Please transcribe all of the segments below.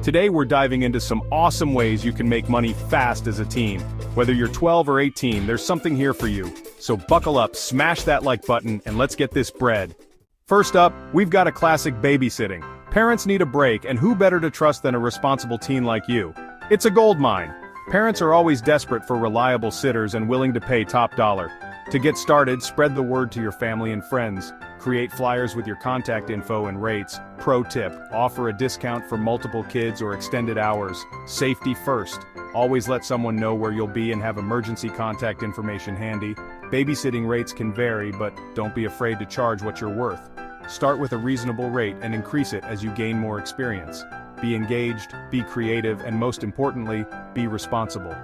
Today we're diving into some awesome ways you can make money fast as a teen. Whether you're 12 or 18, there's something here for you. So buckle up, smash that like button, and let's get this bread. First up, we've got a classic babysitting. Parents need a break, and who better to trust than a responsible teen like you? It's a goldmine. Parents are always desperate for reliable sitters and willing to pay top dollar. To get started, spread the word to your family and friends. Create flyers with your contact info and rates. Pro tip, offer a discount for multiple kids or extended hours. Safety first. Always let someone know where you'll be and have emergency contact information handy. Babysitting rates can vary, but don't be afraid to charge what you're worth. Start with a reasonable rate and increase it as you gain more experience. Be engaged, be creative, and most importantly, be responsible.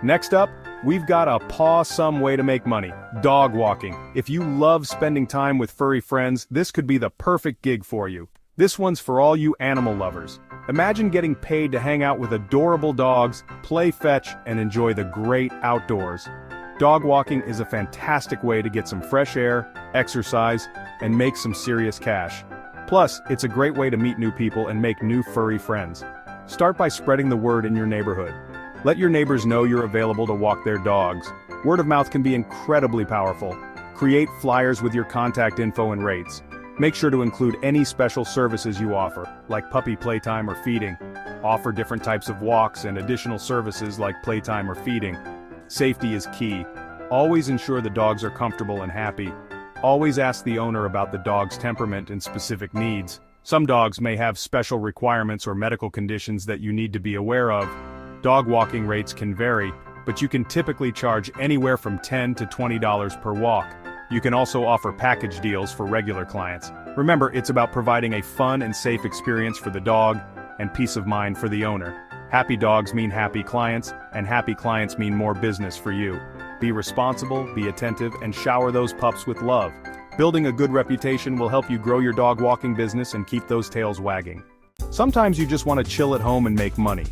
Next up, we've got a pawsome way to make money: dog walking. If you love spending time with furry friends, this could be the perfect gig for you. This one's for all you animal lovers. Imagine getting paid to hang out with adorable dogs, play fetch, and enjoy the great outdoors. Dog walking is a fantastic way to get some fresh air, exercise, and make some serious cash. Plus, it's a great way to meet new people and make new furry friends. Start by spreading the word in your neighborhood. Let your neighbors know you're available to walk their dogs. Word of mouth can be incredibly powerful. Create flyers with your contact info and rates. Make sure to include any special services you offer, like puppy playtime or feeding. Offer different types of walks and additional services like playtime or feeding. Safety is key. Always ensure the dogs are comfortable and happy. Always ask the owner about the dog's temperament and specific needs. Some dogs may have special requirements or medical conditions that you need to be aware of. Dog walking rates can vary, but you can typically charge anywhere from $10 to $20 per walk. You can also offer package deals for regular clients. Remember, it's about providing a fun and safe experience for the dog, and peace of mind for the owner. Happy dogs mean happy clients, and happy clients mean more business for you. Be responsible, be attentive, and shower those pups with love. Building a good reputation will help you grow your dog walking business and keep those tails wagging. Sometimes you just want to chill at home and make money.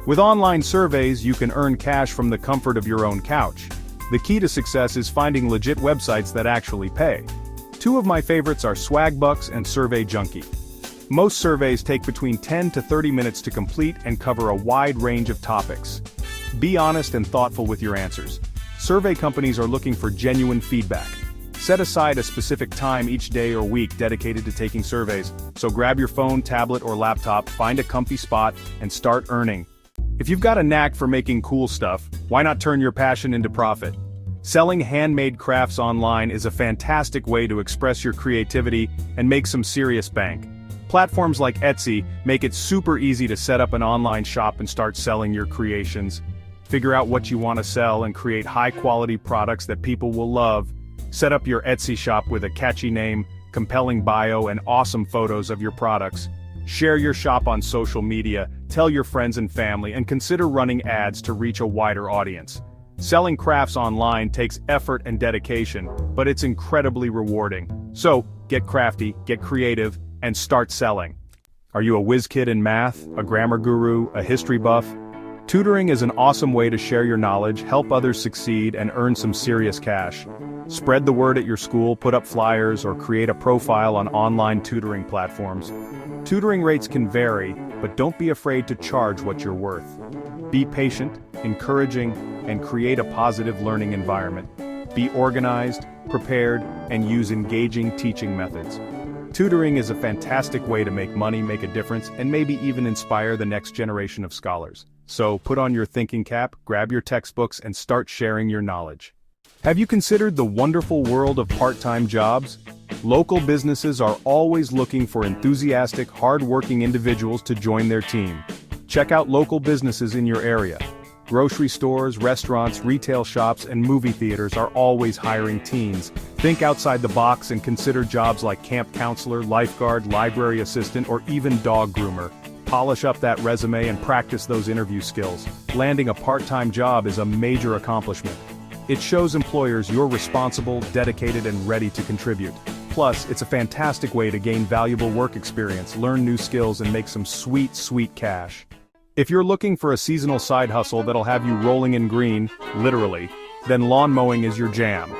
With online surveys, you can earn cash from the comfort of your own couch. The key to success is finding legit websites that actually pay. Two of my favorites are Swagbucks and Survey Junkie. Most surveys take between 10 to 30 minutes to complete and cover a wide range of topics. Be honest and thoughtful with your answers. Survey companies are looking for genuine feedback. Set aside a specific time each day or week dedicated to taking surveys, so grab your phone, tablet, or laptop, find a comfy spot, and start earning. If you've got a knack for making cool stuff, why not turn your passion into profit? Selling handmade crafts online is a fantastic way to express your creativity and make some serious bank. Platforms like Etsy make it super easy to set up an online shop and start selling your creations. Figure out what you want to sell and create high-quality products that people will love. Set up your Etsy shop with a catchy name, compelling bio, and awesome photos of your products. Share your shop on social media, tell your friends and family, and consider running ads to reach a wider audience. Selling crafts online takes effort and dedication, but it's incredibly rewarding. So, get crafty, get creative, and start selling. Are you a whiz kid in math, a grammar guru, a history buff? Tutoring is an awesome way to share your knowledge, help others succeed, and earn some serious cash. Spread the word at your school, put up flyers, or create a profile on online tutoring platforms. Tutoring rates can vary, but don't be afraid to charge what you're worth. Be patient, encouraging, and create a positive learning environment. Be organized, prepared, and use engaging teaching methods. Tutoring is a fantastic way to make money, make a difference, and maybe even inspire the next generation of scholars. So, put on your thinking cap, grab your textbooks, and start sharing your knowledge. Have you considered the wonderful world of part-time jobs? Local businesses are always looking for enthusiastic, hard-working individuals to join their team. Check out local businesses in your area. Grocery stores, restaurants, retail shops, and movie theaters are always hiring teens. Think outside the box and consider jobs like camp counselor, lifeguard, library assistant, or even dog groomer. Polish up that resume and practice those interview skills. Landing a part-time job is a major accomplishment. It shows employers you're responsible, dedicated, and ready to contribute. Plus, it's a fantastic way to gain valuable work experience, learn new skills, and make some sweet, sweet cash. If you're looking for a seasonal side hustle that'll have you rolling in green, literally, then lawn mowing is your jam.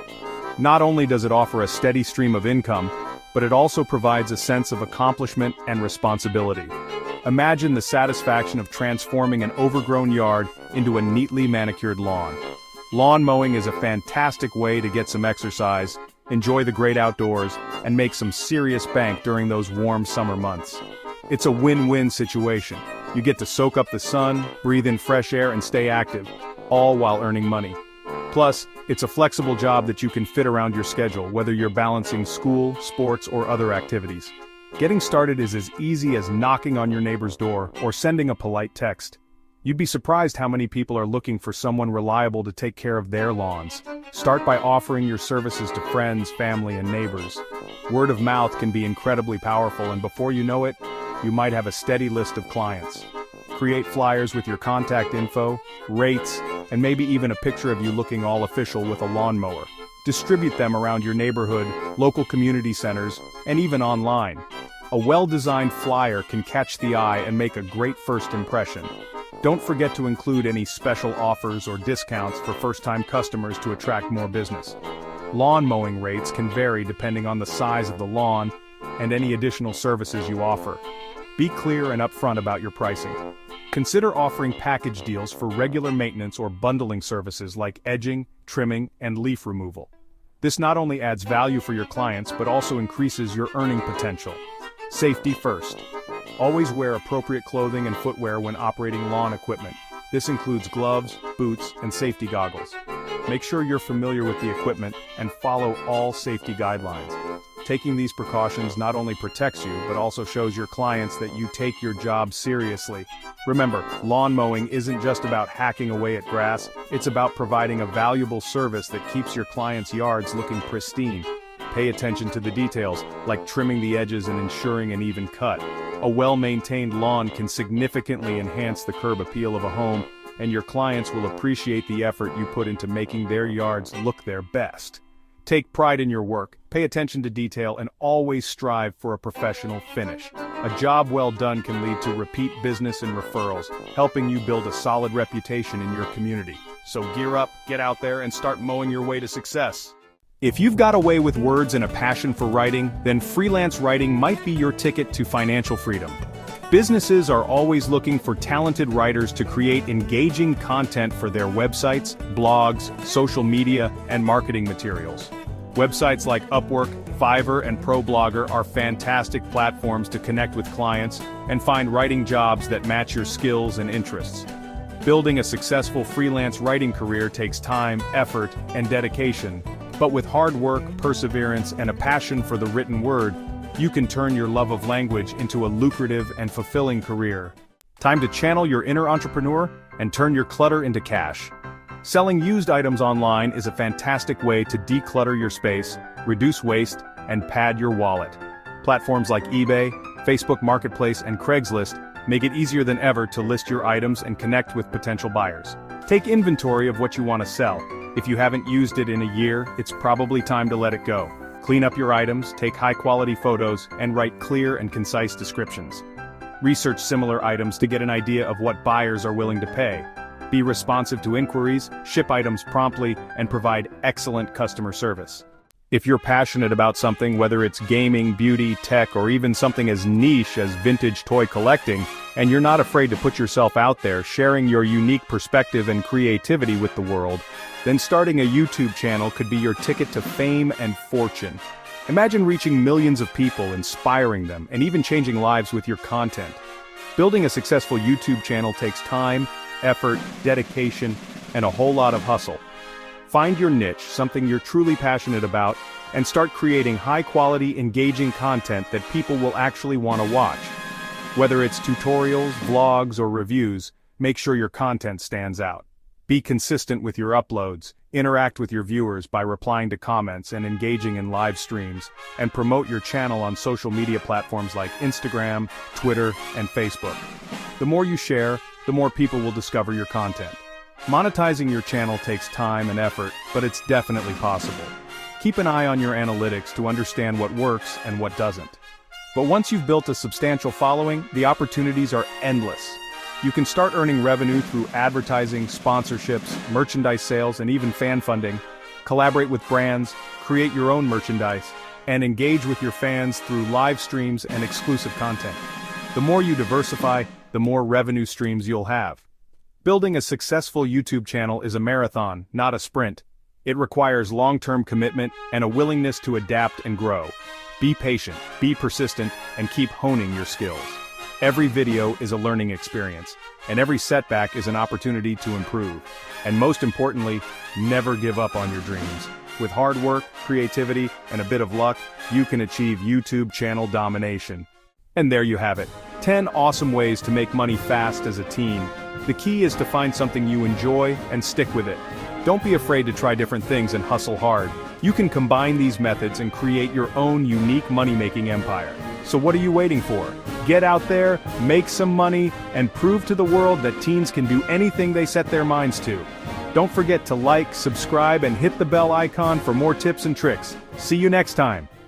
Not only does it offer a steady stream of income, but it also provides a sense of accomplishment and responsibility. Imagine the satisfaction of transforming an overgrown yard into a neatly manicured lawn. Lawn mowing is a fantastic way to get some exercise, enjoy the great outdoors, and make some serious bank during those warm summer months. It's a win-win situation. You get to soak up the sun, breathe in fresh air, and stay active, all while earning money. Plus, it's a flexible job that you can fit around your schedule, whether you're balancing school, sports, or other activities. Getting started is as easy as knocking on your neighbor's door or sending a polite text. You'd be surprised how many people are looking for someone reliable to take care of their lawns. Start by offering your services to friends, family, and neighbors. Word of mouth can be incredibly powerful, and before you know it, you might have a steady list of clients. Create flyers with your contact info, rates, and maybe even a picture of you looking all official with a lawnmower. Distribute them around your neighborhood, local community centers, and even online. A well-designed flyer can catch the eye and make a great first impression. Don't forget to include any special offers or discounts for first-time customers to attract more business. Lawn mowing rates can vary depending on the size of the lawn and any additional services you offer. Be clear and upfront about your pricing. Consider offering package deals for regular maintenance or bundling services like edging, trimming, and leaf removal. This not only adds value for your clients but also increases your earning potential. Safety first. Always wear appropriate clothing and footwear when operating lawn equipment. This includes gloves, boots, and safety goggles. Make sure you're familiar with the equipment and follow all safety guidelines. Taking these precautions not only protects you but also shows your clients that you take your job seriously. Remember, lawn mowing isn't just about hacking away at grass, it's about providing a valuable service that keeps your clients' yards looking pristine. Pay attention to the details, like trimming the edges and ensuring an even cut. A well-maintained lawn can significantly enhance the curb appeal of a home, and your clients will appreciate the effort you put into making their yards look their best. Take pride in your work, pay attention to detail, and always strive for a professional finish. A job well done can lead to repeat business and referrals, helping you build a solid reputation in your community. So gear up, get out there, and start mowing your way to success. If you've got a way with words and a passion for writing, then freelance writing might be your ticket to financial freedom. Businesses are always looking for talented writers to create engaging content for their websites, blogs, social media, and marketing materials. Websites like Upwork, Fiverr, and ProBlogger are fantastic platforms to connect with clients and find writing jobs that match your skills and interests. Building a successful freelance writing career takes time, effort, and dedication, but with hard work, perseverance, and a passion for the written word, you can turn your love of language into a lucrative and fulfilling career. Time to channel your inner entrepreneur and turn your clutter into cash. Selling used items online is a fantastic way to declutter your space, reduce waste, and pad your wallet. Platforms like eBay, Facebook Marketplace, and Craigslist make it easier than ever to list your items and connect with potential buyers. Take inventory of what you want to sell. If you haven't used it in a year, it's probably time to let it go. Clean up your items, take high-quality photos, and write clear and concise descriptions. Research similar items to get an idea of what buyers are willing to pay. Be responsive to inquiries, ship items promptly, and provide excellent customer service. If you're passionate about something, whether it's gaming, beauty, tech, or even something as niche as vintage toy collecting, and you're not afraid to put yourself out there, sharing your unique perspective and creativity with the world, then starting a YouTube channel could be your ticket to fame and fortune. Imagine reaching millions of people, inspiring them, and even changing lives with your content. Building a successful YouTube channel takes time, effort, dedication, and a whole lot of hustle. Find your niche, something you're truly passionate about, and start creating high-quality, engaging content that people will actually want to watch. Whether it's tutorials, vlogs, or reviews, make sure your content stands out. Be consistent with your uploads, interact with your viewers by replying to comments and engaging in live streams, and promote your channel on social media platforms like Instagram, Twitter, and Facebook. The more you share, the more people will discover your content. Monetizing your channel takes time and effort, but it's definitely possible. Keep an eye on your analytics to understand what works and what doesn't. But once you've built a substantial following, the opportunities are endless. You can start earning revenue through advertising, sponsorships, merchandise sales, and even fan funding. Collaborate with brands, create your own merchandise, and engage with your fans through live streams and exclusive content. The more you diversify, the more revenue streams you'll have. Building a successful YouTube channel is a marathon, not a sprint. It requires long-term commitment and a willingness to adapt and grow. Be patient, be persistent, and keep honing your skills. Every video is a learning experience, and every setback is an opportunity to improve. And most importantly, never give up on your dreams. With hard work, creativity, and a bit of luck, you can achieve YouTube channel domination. And there you have it. 10 awesome ways to make money fast as a teen. The key is to find something you enjoy and stick with it. Don't be afraid to try different things and hustle hard. You can combine these methods and create your own unique money-making empire. So what are you waiting for? Get out there, make some money, and prove to the world that teens can do anything they set their minds to. Don't forget to like, subscribe, and hit the bell icon for more tips and tricks. See you next time.